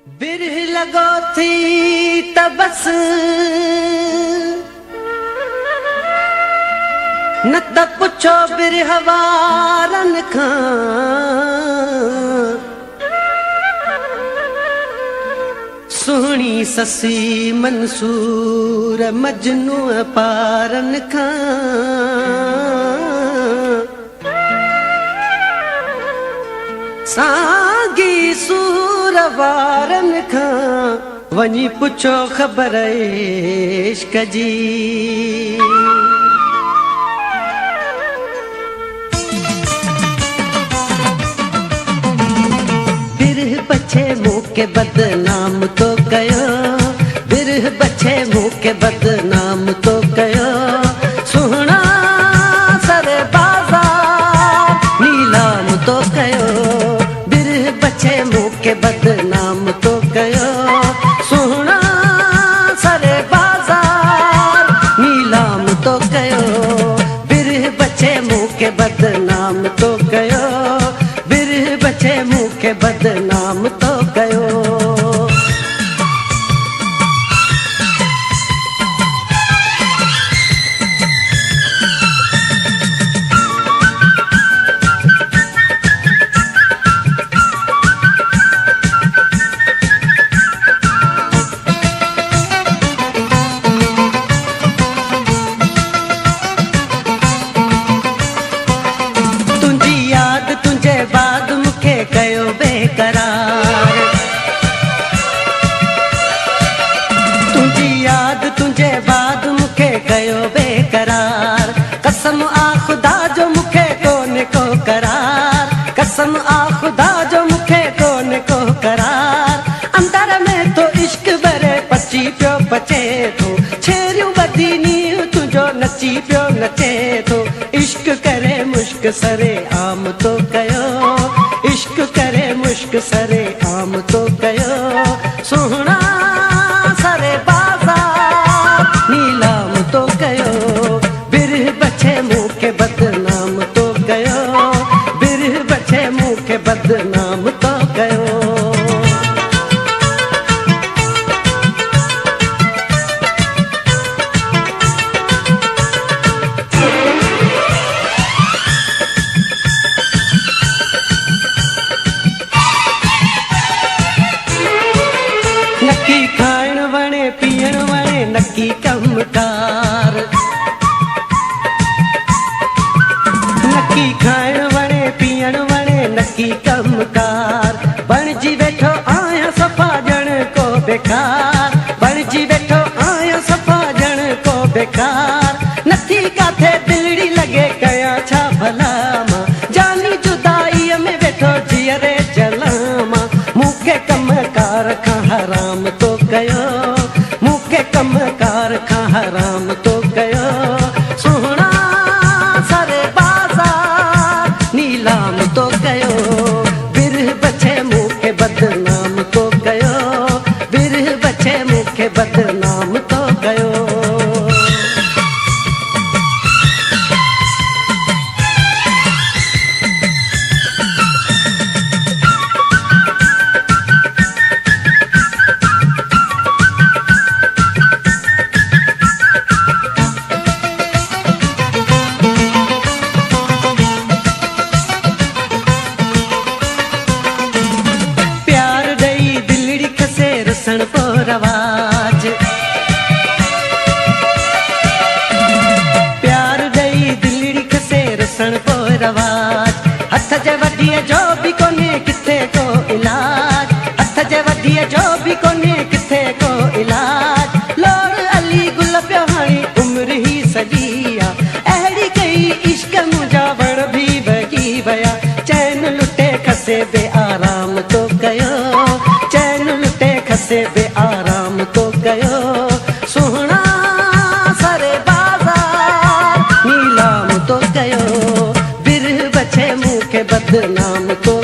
बिरह लगो थी त बस न त पुछो बिरह वारन खां। सुहिणी ससी मंसूर मजनू पारन खां। सागी सूर वारन खां वञी पुछो ख़बर इश्क जी। बिरह बचे मूंखे बदनाम तो कयो, बिरह बचे मूंखे बदनाम तो कयो। सुहिणा सर बाज़ार नीलाम तो कयो, बिरह बचे मूंखे बदनाम तो कयो। सुहिणा सर बाज़ार नीलाम तो कयो, बिरह बचे मूंखे बदनाम तो कयो, बिरह बचे मूंखे बदनाम तो कयो। बाद मुखे कयो बेकरार, तुझी याद तुझे बाद मुखे कयो बेकरार। कसम आ खुदा जो मुखे कोने को करार, कसम आ खुदा जो मुखे कोने को करार। अंदर में तो इश्क भरे पची पियो पचे थो, छेरियूं बदी नीं तुझो नची पियो नचे थो। इश्क करे मुश्क सरे आम तो कयो, इश्क करे मुश्क सरे आम तो कयो। सुहिणा सरे बाज़ार नीलाम तो कयो, बिरह बचे मूंखे बदनाम तो कयो, बिरह बचे मूंखे बदनाम तो कयो। नकी खाइण वणे पीअण वणे नकी कमकार, नकी खाइण वणे पीअण वणे नकी कमकार। बणजी वेठो आहियां सफ़ा ॼण को बेकार, बणजी वेठो आहियां सफ़ा ॼण को बेकार। नथी काथे दिलड़ी लॻे कयां छा भला मां, जानी जुदाईअ में वेठो जीअरे जलां मां। मूंखे कमकार खां हराम तो कयो, मूंखे कमकार खां हराम तो कयो। सुहिणा सरे बाज़ार नीलाम तो कयो, बिरह बचे मूंखे बदनाम तो कयो, बिरह बचे मूंखे बदनाम तो कयो। रवाज प्यार ॾेई दिलड़ी खसे रसण पो रवाज। हथ जे वॾीअ जो बि कोन्हे किथे को इलाज, हथ जे वॾीअ जो बि कोन्हे किथे को इलाज। लोड़ अली गुल पियो हाणे उमिरि ई सॼी आ, अहिड़ी कई इश्क मुंहिंजा वण बि भॼी विया। चैन लुटे खसे बे आराम तो कयो, चैन लुटे खसे बे आराम तो कयो। सुहिणा सरे बाज़ार नीलाम तो कयो, बिरह बचे मूंखे बदनाम तो